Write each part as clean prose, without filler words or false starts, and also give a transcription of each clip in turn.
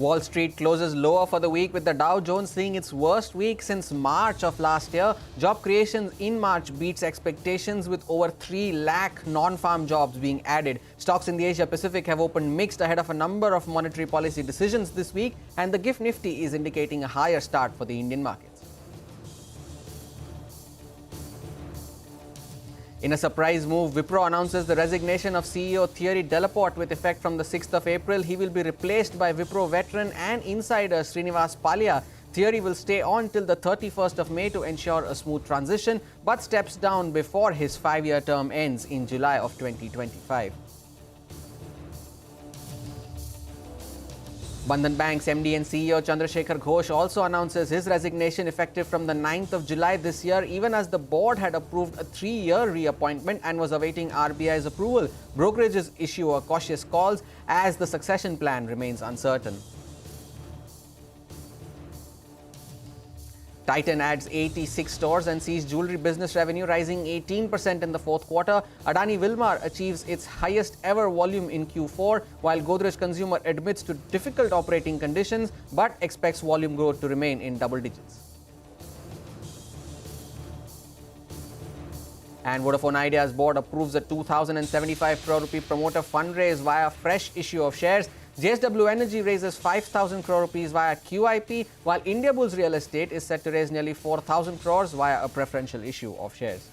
Wall Street closes lower for the week with the Dow Jones seeing its worst week since March of last year. Job creations in March beats expectations with over 3 lakh non-farm jobs being added. Stocks in the Asia Pacific have opened mixed ahead of a number of monetary policy decisions this week, and the GIFT Nifty is indicating a higher start for the Indian markets. In a surprise move, Wipro announces the resignation of CEO Thierry Delaporte with effect from the 6th of April. He will be replaced by Wipro veteran and insider Srinivas Pallia. Thierry will stay on till the 31st of May to ensure a smooth transition, but steps down before his 5-year term ends in July of 2025. Bandhan Bank's MD and CEO Chandrasekhar Ghosh also announces his resignation effective from the 9th of July this year, even as the board had approved a 3-year reappointment and was awaiting RBI's approval. Brokerages issue a cautious calls as the succession plan remains uncertain. Titan adds 86 stores and sees jewelry business revenue rising 18% in the fourth quarter. Adani Wilmar achieves its highest ever volume in Q4, while Godrej Consumer admits to difficult operating conditions but expects volume growth to remain in double digits. And Vodafone Idea's board approves a 2,075 crore rupee promoter fundraise via fresh issue of shares. JSW Energy raises 5,000 crore rupees via QIP, while Indiabulls Real Estate is set to raise nearly 4,000 crores via a preferential issue of shares.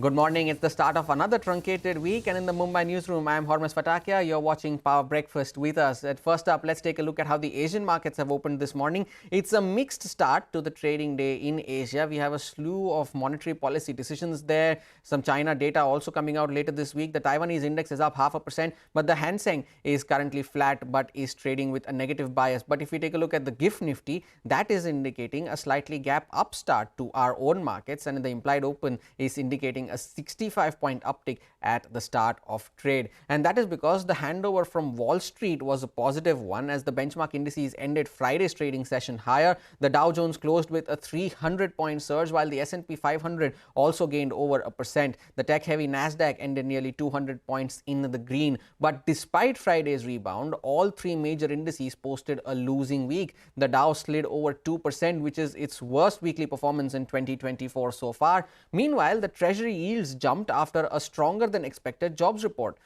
Good morning. It's the start of another truncated week, and in the Mumbai newsroom, I am Hormuz Fatakia. You're watching Power Breakfast with us. First up, let's take a look at how the Asian markets have opened this morning. It's a mixed start to the trading day in Asia. We have a slew of monetary policy decisions there. Some China data also coming out later this week. The Taiwanese index is up 0.5%, but the Seng is currently flat but is trading with a negative bias. But if we take a look at the GIFT Nifty, that is indicating a slightly gap up start to our own markets, and the implied open is indicating a 65-point uptick at the start of trade. And that is because the handover from Wall Street was a positive one, as the benchmark indices ended Friday's trading session higher. The Dow Jones closed with a 300-point surge, while the S&P 500 also gained over 1%. The tech-heavy Nasdaq ended nearly 200 points in the green. But despite Friday's rebound, all three major indices posted a losing week. The Dow slid over 2%, which is its worst weekly performance in 2024 so far. Meanwhile, the Treasury yields jumped after a stronger than expected jobs report.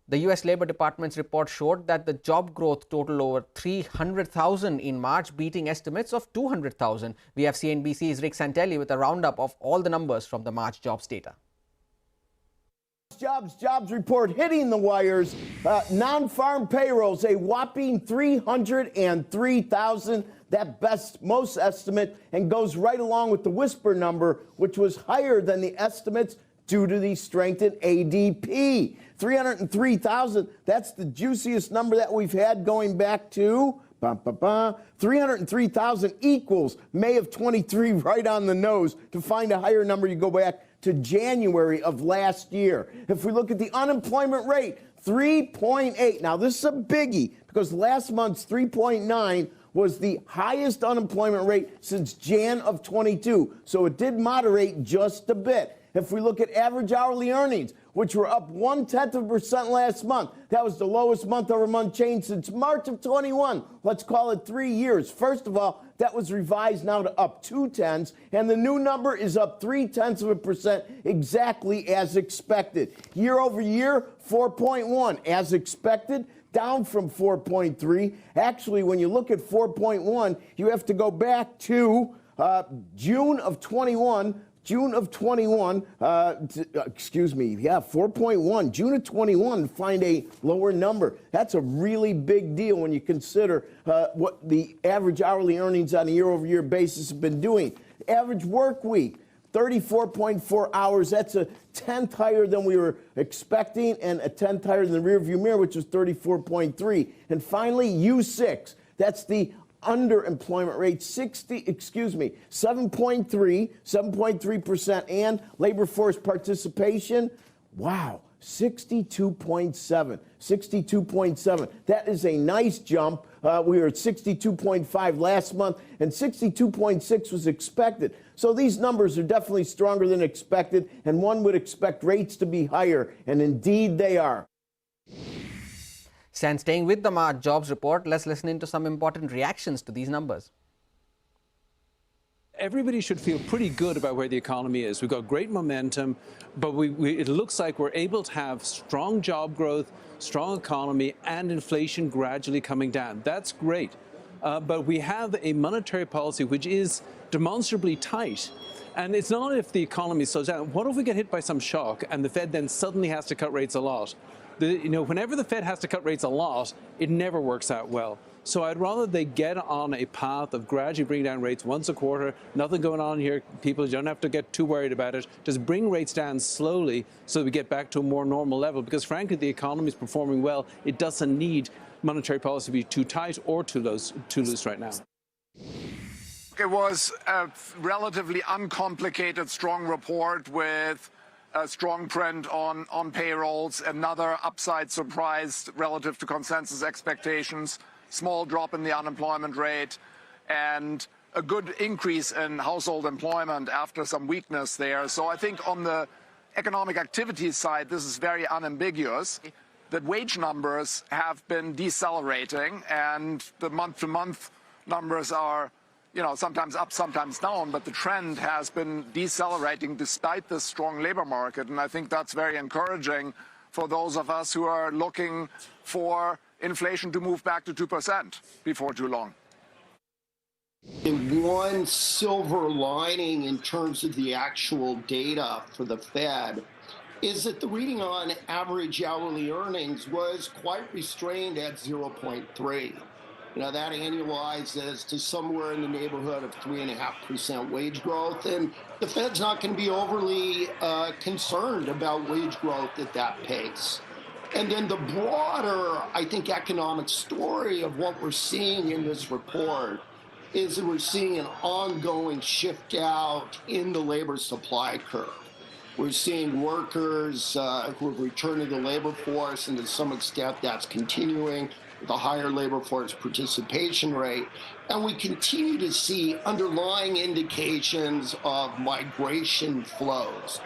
The US Labor Department's report showed that the job growth totaled over 300,000 in March, beating estimates of 200,000. We have CNBC's Rick Santelli with a roundup of all the numbers from the March jobs data. Jobs report hitting the wires. Non-farm payrolls, a whopping 303,000. That most estimate, and goes right along with the whisper number, which was higher than the estimates due to the strengthened ADP. 303,000, that's the juiciest number that we've had going back to 303,000 equals May of 23, right on the nose. To find a higher number, you go back to January of last year. If we look at the unemployment rate, 3.8. Now, this is a biggie because last month's 3.9 was the highest unemployment rate since Jan of 22. So it did moderate just a bit. If we look at average hourly earnings, which were up 0.1% last month, that was the lowest month-over-month change since March of 21. Let's call it 3 years. First of all, that was revised now to up 0.2, and the new number is up 0.3%, exactly as expected. Year over year, 4.1, as expected, down from 4.3. Actually, when you look at 4.1, you have to go back to June of 21. June of 21, 4.1, June of 21 to find a lower number. That's a really big deal when you consider what the average hourly earnings on a year-over-year basis have been doing. Average work week, 34.4 hours. That's a 10th higher than we were expecting, and a 10th higher than the rearview mirror, which was 34.3. And finally, U6. That's the underemployment rate, 7.3%, and labor force participation, wow, 62.7. 62.7. That is a nice jump. We were at 62.5 last month, and 62.6 was expected. So these numbers are definitely stronger than expected, and one would expect rates to be higher, and indeed they are. And staying with the March jobs report, let's listen into some important reactions to these numbers. Everybody should feel pretty good about where the economy is. We've got great momentum, but it looks like we're able to have strong job growth, strong economy, and inflation gradually coming down. That's great. But we have a monetary policy which is demonstrably tight. And it's not if the economy slows down. What if we get hit by some shock and the Fed then suddenly has to cut rates a lot? Whenever the Fed has to cut rates a lot, it never works out well. So I'd rather they get on a path of gradually bringing down rates once a quarter. Nothing going on here. People don't have to get too worried about it. Just bring rates down slowly so we get back to a more normal level. Because frankly, the economy is performing well. It doesn't need monetary policy to be too tight or too loose right now. It was a relatively uncomplicated, strong report with a strong print on payrolls, another upside surprise relative to consensus expectations, small drop in the unemployment rate, and a good increase in household employment after some weakness there. So I think on the economic activity side, this is very unambiguous. That wage numbers have been decelerating, and the month-to-month numbers are, sometimes up, sometimes down, but the trend has been decelerating despite this strong labor market. And I think that's very encouraging for those of us who are looking for inflation to move back to 2% before too long. And one silver lining in terms of the actual data for the Fed is that the reading on average hourly earnings was quite restrained at 0.3. That annualizes to somewhere in the neighborhood of 3.5% wage growth. And the Fed's not going to be overly concerned about wage growth at that pace. And then the broader, I think, economic story of what we're seeing in this report is that we're seeing an ongoing shift out in the labor supply curve. We're seeing workers who have returned to the labor force, and to some extent that's continuing with a higher labor force participation rate. And we continue to see underlying indications of migration flows.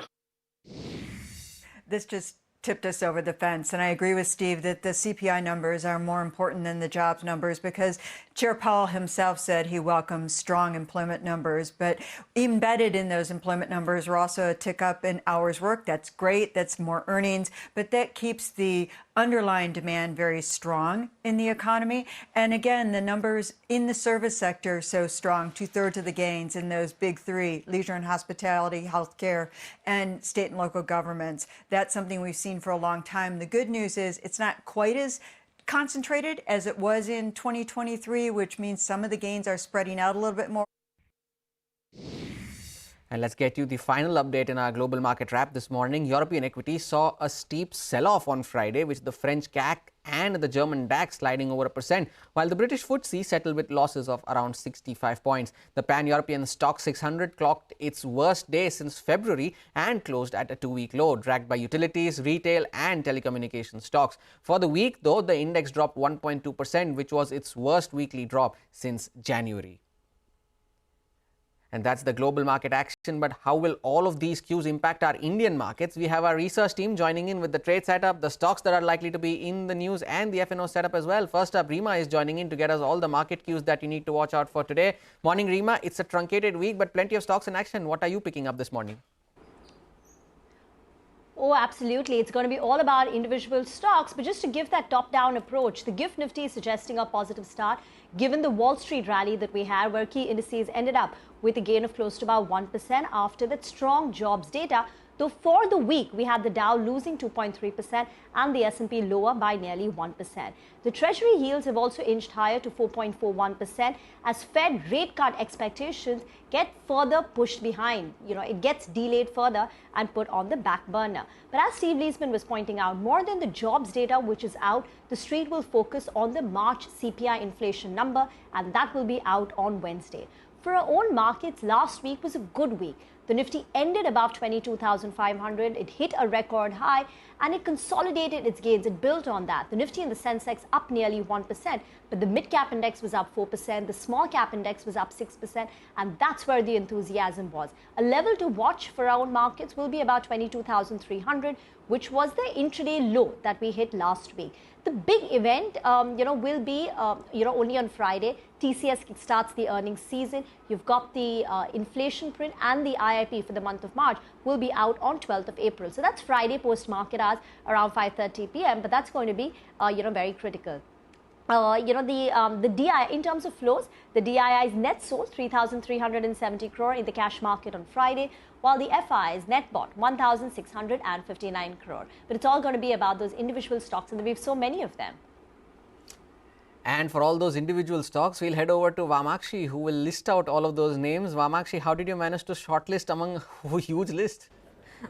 This just tipped us over the fence. And I agree with Steve that the CPI numbers are more important than the jobs numbers, because Chair Powell himself said he welcomes strong employment numbers. But embedded in those employment numbers are also a tick up in hours worked. That's great. That's more earnings. But that keeps the underlying demand very strong in the economy. And again, the numbers in the service sector so strong, 2/3 of the gains in those big three: leisure and hospitality, healthcare, and state and local governments. That's something we've seen for a long time. The good news is it's not quite as concentrated as it was in 2023, which means some of the gains are spreading out a little bit more. And let's get you the final update in our global market wrap this morning. European equities saw a steep sell-off on Friday, with the French CAC and the German DAX sliding over 1%, while the British FTSE settled with losses of around 65 points. The Pan-European Stock 600 clocked its worst day since February and closed at a 2-week low, dragged by utilities, retail and telecommunication stocks. For the week, though, the index dropped 1.2%, which was its worst weekly drop since January. And that's the global market action. But how will all of these cues impact our Indian markets? We have our research team joining in with the trade setup, the stocks that are likely to be in the news, and the F&O setup as well. First up, Rima is joining in to get us all the market cues that you need to watch out for today. Morning, Rima. It's a truncated week, but plenty of stocks in action. What are you picking up this morning? Oh, absolutely. It's going to be all about individual stocks. But just to give that top-down approach, the GIFT Nifty is suggesting a positive start, given the Wall Street rally that we had, where key indices ended up with a gain of close to about 1% after that strong jobs data. Though for the week, we had the Dow losing 2.3% and the S&P lower by nearly 1%. The Treasury yields have also inched higher to 4.41% as Fed rate cut expectations get further pushed behind. It gets delayed further and put on the back burner. But as Steve Leisman was pointing out, more than the jobs data which is out, the street will focus on the March CPI inflation number, and that will be out on Wednesday. For our own markets, last week was a good week. The Nifty ended above 22,500. It hit a record high and it consolidated its gains. It built on that. The Nifty and the Sensex up nearly 1%, but the mid-cap index was up 4%. The small-cap index was up 6%, and that's where the enthusiasm was. A level to watch for our markets will be about 22,300, which was the intraday low that we hit last week. The big event, will be, only on Friday. TCS starts the earnings season. You've got the inflation print and the IIP for the month of March will be out on 12th of April. So that's Friday post-market hours around 5:30 p.m. But that's going to be, very critical. The DI, in terms of flows, the DII's net sold 3,370 crore in the cash market on Friday, while the FI's net bought 1,659 crore. But it's all going to be about those individual stocks, and we have so many of them. And for all those individual stocks, we'll head over to Vamakshi, who will list out all of those names. Vamakshi, how did you manage to shortlist among a huge list?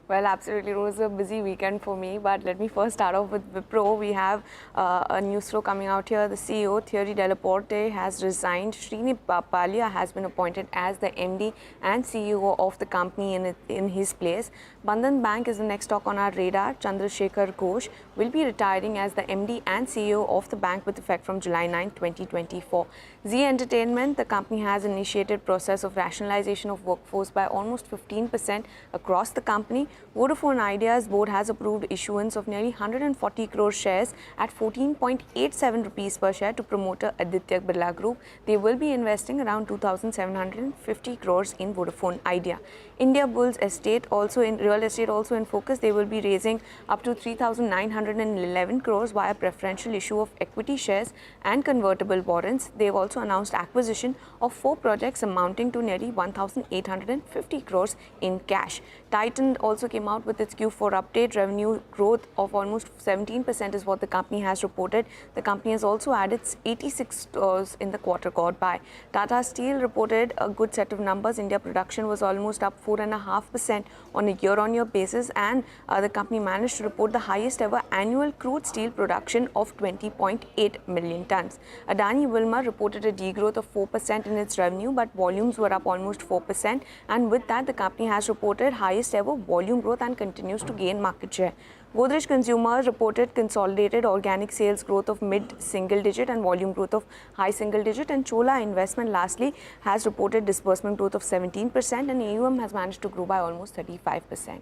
Well, absolutely. It was a busy weekend for me, but let me first start off with Wipro. We have a news flow coming out here. The CEO, Thierry Delaporte, has resigned. Srini Palia has been appointed as the MD and CEO of the company in his place. Bandhan Bank is the next stock on our radar. Chandrasekhar Ghosh will be retiring as the MD and CEO of the bank with effect from July 9, 2024. Z Entertainment, the company has initiated process of rationalization of workforce by almost 15% across the company. Vodafone Idea's board has approved issuance of nearly 140 crore shares at 14.87 rupees per share to promoter Aditya Birla Group. They will be investing around 2,750 crores in Vodafone Idea. India Bulls Estate also in real estate also in focus. They will be raising up to 3,911 crores via preferential issue of equity shares and convertible warrants. They've also announced acquisition of 4 projects amounting to nearly 1,850 crores in cash. Titan also came out with its Q4 update. Revenue growth of almost 17% is what the company has reported. The company has also added 86 stores in the quarter gone by. Tata Steel reported a good set of numbers. India production was almost up 4.5% on a year-on-year basis, and the company managed to report the highest ever annual crude steel production of 20.8 million tons. Adani Wilmar reported a degrowth of 4% in its revenue, but volumes were up almost 4%, and with that the company has reported highest ever volume growth and continues to gain market share. Godrej Consumer reported consolidated organic sales growth of mid-single digit and volume growth of high single digit, and Chola Investment lastly has reported disbursement growth of 17% and AUM has managed to grow by almost 35%.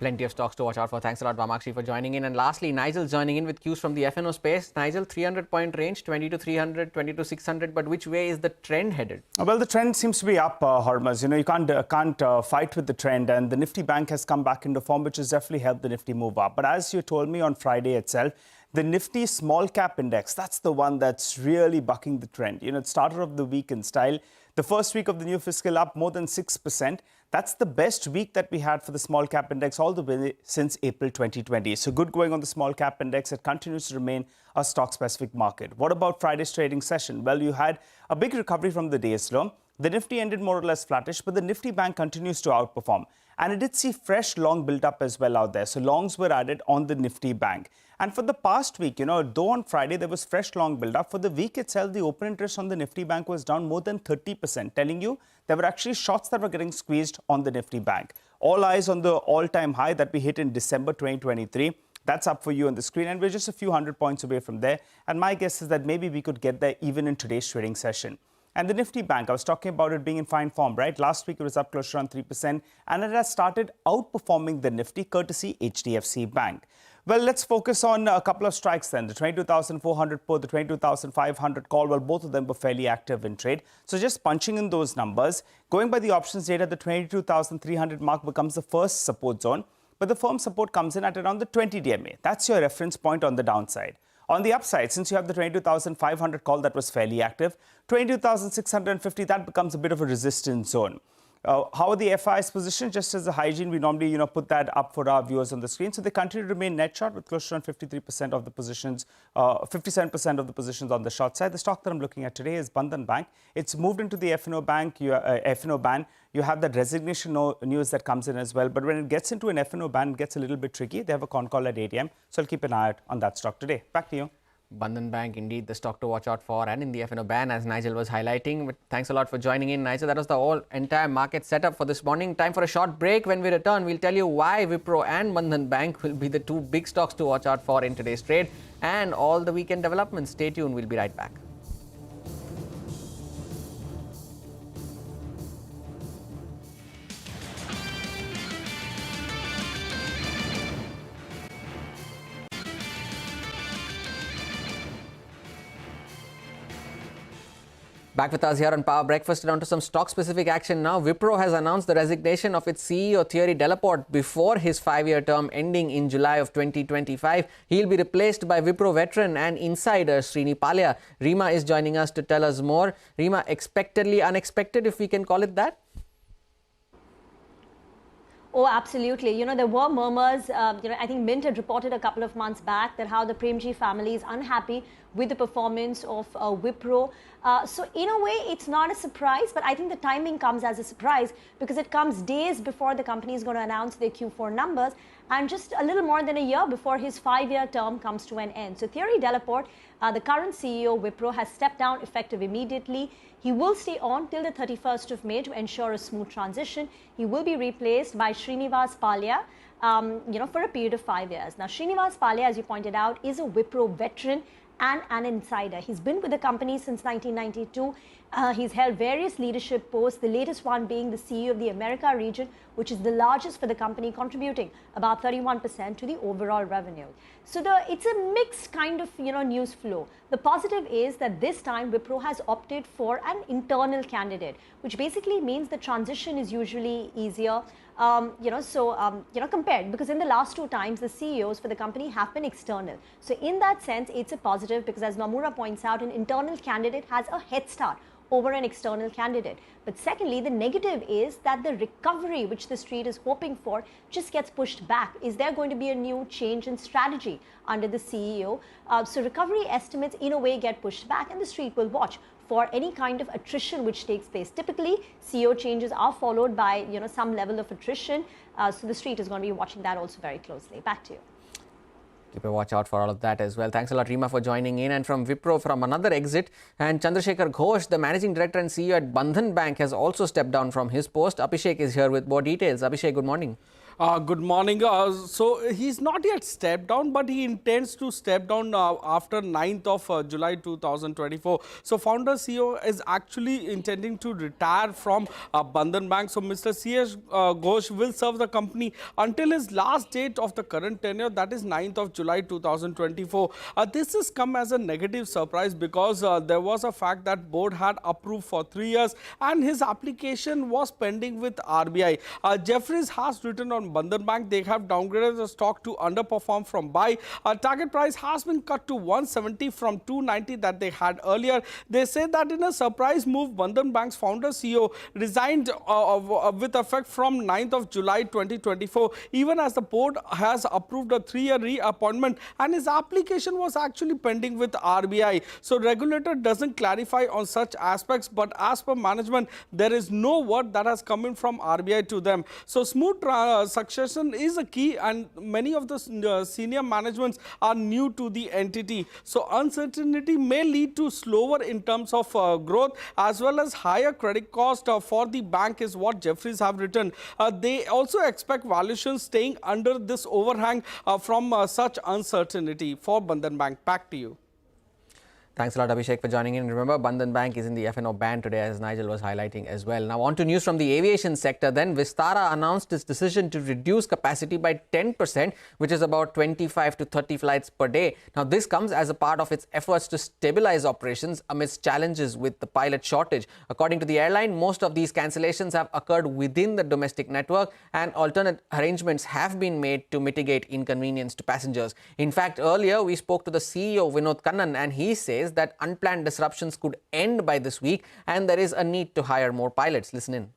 Plenty of stocks to watch out for. Thanks a lot, Vamakshi, for joining in. And lastly, Nigel's joining in with cues from the FNO space. Nigel, 300-point range, 20 to 300, 20 to 600. But which way is the trend headed? Well, the trend seems to be up, Hormuz. You can't fight with the trend. And the Nifty Bank has come back into form, which has definitely helped the Nifty move up. But as you told me on Friday itself, the Nifty small cap index, that's the one that's really bucking the trend. It started off the week in style. The first week of the new fiscal up more than 6%. That's the best week that we had for the small cap index all the way since April 2020. So good going on the small cap index. It continues to remain a stock specific market. What about Friday's trading session? Well, you had a big recovery from the day's low. The Nifty ended more or less flattish, but the Nifty Bank continues to outperform. And it did see fresh long build up as well out there. So longs were added on the Nifty Bank. And for the past week, though on Friday there was fresh long build up, for the week itself, the open interest on the Nifty Bank was down more than 30%, telling you there were actually shots that were getting squeezed on the Nifty Bank. All eyes on the all-time high that we hit in December 2023. That's up for you on the screen, and we're just a few hundred points away from there. And my guess is that maybe we could get there even in today's trading session. And the Nifty Bank, I was talking about it being in fine form, right? Last week it was up close to around 3%, and it has started outperforming the Nifty courtesy HDFC Bank. Well, let's focus on a couple of strikes then. The 22,400 put, the 22,500 call, well, both of them were fairly active in trade. So just punching in those numbers, going by the options data, the 22,300 mark becomes the first support zone, but the firm support comes in at around the 20 DMA. That's your reference point on the downside. On the upside, since you have the 22,500 call that was fairly active, 22,650, that becomes a bit of a resistance zone. How are the FIs positioned? Just as a hygiene, we normally put that up for our viewers on the screen. So they continue to remain net short with close to around 53% of the positions, 57% of the positions on the short side. The stock that I'm looking at today is Bandhan Bank. It's moved into the FNO ban. You have that resignation news that comes in as well. But when it gets into an FNO ban, it gets a little bit tricky. They have a con call at 8 a.m. So I'll keep an eye out on that stock today. Back to you. Bandhan Bank, indeed, the stock to watch out for, and in the F&O ban, as Nigel was highlighting. But thanks a lot for joining in, Nigel. That was the entire market setup for this morning. Time for a short break. When we return, we'll tell you why Wipro and Bandhan Bank will be the two big stocks to watch out for in today's trade, and all the weekend developments. Stay tuned. We'll be right back. Back with us here on Power Breakfast, down to some stock-specific action now. Wipro has announced the resignation of its CEO Thierry Delaporte before his 5-year term ending in July of 2025. He'll be replaced by Wipro veteran and insider Srini Pallia. Rima is joining us to tell us more. Rima, expectedly unexpected, if we can call it that? Oh, absolutely. You know, there were murmurs. I think Mint had reported a couple of months back that how the Premji family is unhappy with the performance of Wipro. So in a way, it's not a surprise, but I think the timing comes as a surprise because it comes days before the company is going to announce their Q4 numbers and just a little more than a year before his 5-year term comes to an end. So Thierry Delaporte, the current CEO of Wipro, has stepped down effective immediately. He will stay on till the 31st of May to ensure a smooth transition. He will be replaced by Srinivas Pallia, for a period of 5 years. Now, Srinivas Pallia, as you pointed out, is a Wipro veteran and an insider. He's been with the company since 1992. He's held various leadership posts, the latest one being the CEO of the America region, which is the largest for the company, contributing about 31% to the overall revenue. So it's a mixed kind of news flow. The positive is that this time Wipro has opted for an internal candidate, which basically means the transition is usually easier. Compared, because in the last 2 times the CEOs for the company have been external. So in that sense, it's a positive because, as Nomura points out, an internal candidate has a head start over an external candidate. But secondly, the negative is that the recovery which the street is hoping for just gets pushed back. Is there going to be a new change in strategy under the CEO? So recovery estimates in a way get pushed back, and the street will watch for any kind of attrition which takes place. Typically, CEO changes are followed by some level of attrition. So the street is going to be watching that also very closely. Back to you. Keep a watch out for all of that as well. Thanks a lot, Rima, for joining in. And from Wipro, from another exit, and Chandrasekhar Ghosh, the managing director and CEO at Bandhan Bank, has also stepped down from his post. Abhishek is here with more details. Abhishek, good morning. Good morning. So he's not yet stepped down, but he intends to step down after 9th of July 2024. So founder CEO is actually intending to retire from Bandhan Bank. So Mr. C.S. Ghosh will serve the company until his last date of the current tenure, that is 9th of July 2024. This has come as a negative surprise because there was a fact that board had approved for 3 years and his application was pending with RBI. Jefferies has written on Bandhan Bank, they have downgraded the stock to underperform from buy. Target price has been cut to 170 from 290 that they had earlier. They say that in a surprise move, Bandhan Bank's founder CEO resigned with effect from 9th of July 2024, even as the board has approved a 3-year reappointment and his application was actually pending with RBI. So regulator doesn't clarify on such aspects, but as per management, there is no word that has come in from RBI to them. So smooth succession is a key, and many of the senior managements are new to the entity. So uncertainty may lead to slower in terms of growth as well as higher credit cost for the bank is what Jefferies have written. They also expect valuations staying under this overhang from such uncertainty for Bandhan Bank. Back to you. Thanks a lot, Abhishek, for joining in. Remember, Bandhan Bank is in the F&O ban today, as Nigel was highlighting as well. Now, on to news from the aviation sector. Then, Vistara announced its decision to reduce capacity by 10%, which is about 25 to 30 flights per day. Now, this comes as a part of its efforts to stabilize operations amidst challenges with the pilot shortage. According to the airline, most of these cancellations have occurred within the domestic network, and alternate arrangements have been made to mitigate inconvenience to passengers. In fact, earlier we spoke to the CEO, Vinod Kannan, and he says that unplanned disruptions could end by this week and there is a need to hire more pilots. Listen in.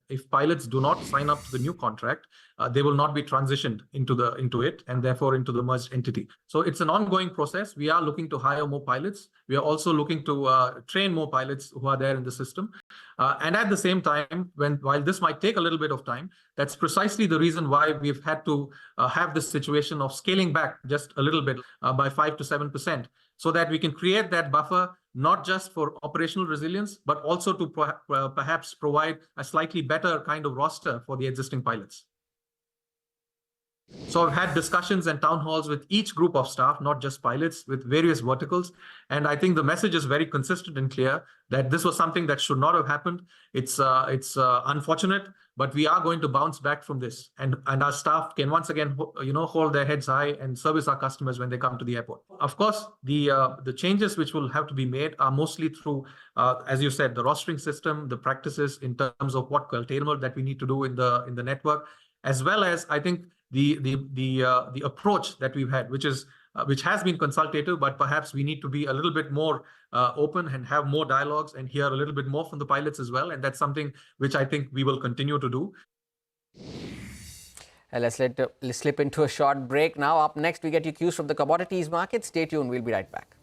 if pilots do not sign up to the new contract, they will not be transitioned into it and therefore into the merged entity. So it's an ongoing process. We are looking to hire more pilots. We are also looking to train more pilots who are there in the system. And at the same time, while this might take a little bit of time, that's precisely the reason why we've had to have this situation of scaling back just a little bit by 5 to 7%, so that we can create that buffer, not just for operational resilience, but also to perhaps provide a slightly better kind of roster for the existing pilots. So I've had discussions and town halls with each group of staff, not just pilots, with various verticals. And I think the message is very consistent and clear that this was something that should not have happened. It's unfortunate, but we are going to bounce back from this. And our staff can once again, hold their heads high and service our customers when they come to the airport. Of course, the changes which will have to be made are mostly through, as you said, the rostering system, the practices in terms of what curtailment that we need to do in the network, as well as, I think, the approach that we've had, which has been consultative, but perhaps we need to be a little bit more open and have more dialogues and hear a little bit more from the pilots as well. And that's something which I think we will continue to do. Let's slip into a short break now. Up next, we get you cues from the commodities market. Stay tuned. We'll be right back.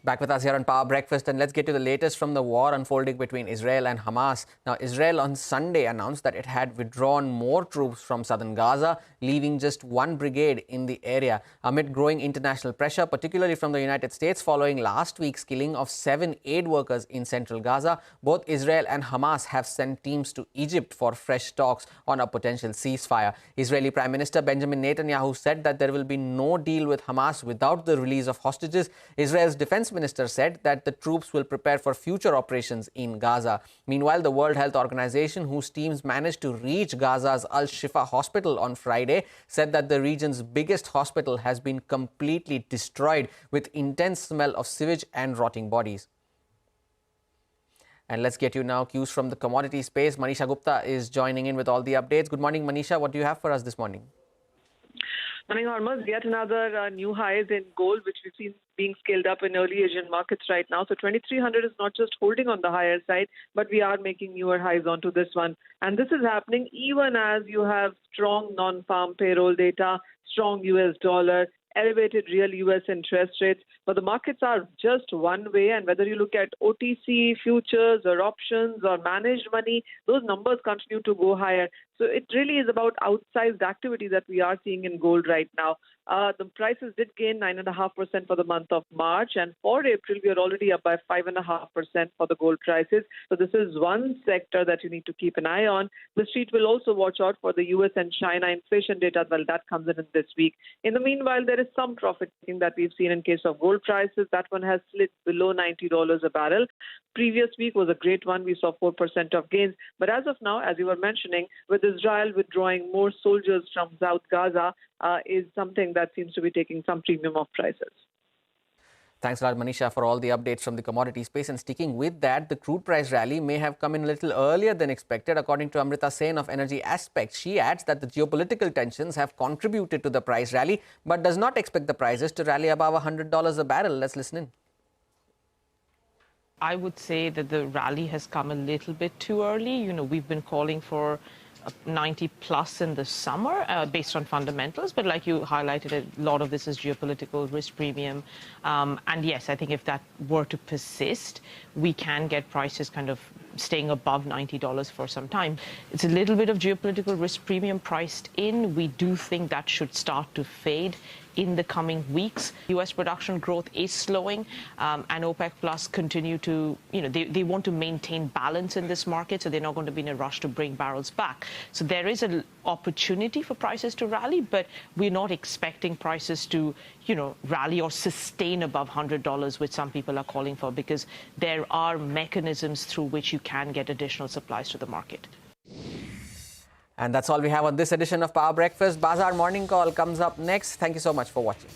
Back with us here on Power Breakfast, and let's get to the latest from the war unfolding between Israel and Hamas. Now, Israel on Sunday announced that it had withdrawn more troops from southern Gaza, leaving just one brigade in the area, amid growing international pressure, particularly from the United States, following last week's killing of 7 aid workers in central Gaza. Both Israel and Hamas have sent teams to Egypt for fresh talks on a potential ceasefire. Israeli Prime Minister Benjamin Netanyahu said that there will be no deal with Hamas without the release of hostages. Israel's defense minister said that the troops will prepare for future operations in Gaza. Meanwhile, the World Health Organization, whose teams managed to reach Gaza's Al-Shifa hospital on Friday, said that the region's biggest hospital has been completely destroyed, with intense smell of sewage and rotting bodies. And let's get you now cues from the commodity space. Manisha Gupta is joining in with all the updates. Good morning, Manisha. What do you have for us this morning? Morning, Hormuz. Yet another new highs in gold, which we've seen being scaled up in early Asian markets right now. So 2,300 is not just holding on the higher side, but we are making newer highs onto this one. And this is happening even as you have strong non-farm payroll data, strong US dollar, elevated real US interest rates. But the markets are just one way, and whether you look at OTC, futures or options or managed money, those numbers continue to go higher. So it really is about outsized activity that we are seeing in gold right now. The prices did gain 9.5% for the month of March, and for April, we are already up by 5.5% for the gold prices. So this is one sector that you need to keep an eye on. The street will also watch out for the US and China inflation data. Well, that comes in this week. In the meanwhile, there is some profit taking that we've seen in case of gold prices. That one has slid below $90 a barrel. Previous week was a great one. We saw 4% of gains. But as of now, as you were mentioning, with Israel withdrawing more soldiers from South Gaza, is something that seems to be taking some premium of prices. Thanks a lot, Manisha, for all the updates from the commodity space. And sticking with that, the crude price rally may have come in a little earlier than expected, according to Amrita Sen of Energy Aspects. She adds that the geopolitical tensions have contributed to the price rally, but does not expect the prices to rally above $100 a barrel. Let's listen in. I would say that the rally has come a little bit too early. You know, we've been calling for 90 plus in the summer based on fundamentals. But like you highlighted, a lot of this is geopolitical risk premium. And yes, I think if that were to persist, we can get prices kind of staying above $90 for some time. It's a little bit of geopolitical risk premium priced in. We do think that should start to fade in the coming weeks. U.S. production growth is slowing, and OPEC Plus continue to, they want to maintain balance in this market, so they're not going to be in a rush to bring barrels back. So there is an opportunity for prices to rally, but we're not expecting prices to, rally or sustain above $100, which some people are calling for, because there are mechanisms through which you can get additional supplies to the market. And that's all we have on this edition of Power Breakfast. Bazaar Morning Call comes up next. Thank you so much for watching.